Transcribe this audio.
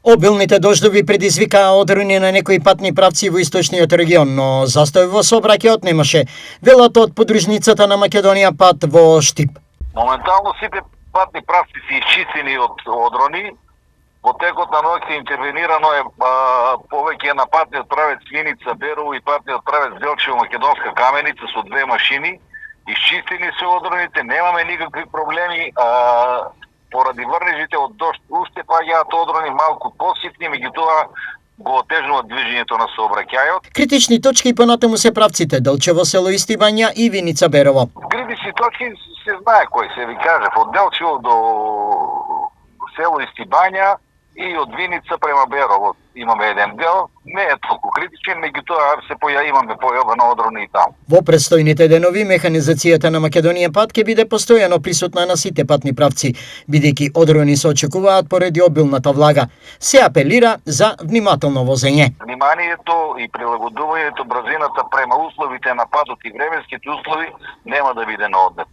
Обилните дождови предизвикаа одруни на некои патни правци во источниот регион, но застој во сообраќајот немаше, велат од подружницата на Македонија пат во Штип. Моментално сите патни правци се исчистени од одрони. Во текот на ноќта интервенирано е повеќе на патниот правец Виница Берово и патниот правец Делчево Македонска Каменица со 2 машини. Изчистени се одроните, немаме никакви проблеми. Поради врнежите од дожд уште паѓаат одрони малку поситни, меѓутоа го отежнуваат движењето на сообраќајот. Критични точки понатаму се правците Делчево село Истибања и Виница Берово. Критични точки се знае кои се ви кажав, од Делчево до село Истибања и од Виница према Берово имаме еден дел, не е толку критичен, меѓутоа имаме појава на одрони и таму. Во предстојните денови механизацијата на Македонија пат ќе биде постојано присутна на сите патни правци, бидејќи одрони се очекуваат поради обилната влага. Се апелира за внимателно возење. Вниманието и прилагодувањето брзината према условите на патот и временските услови нема да биде на одмет.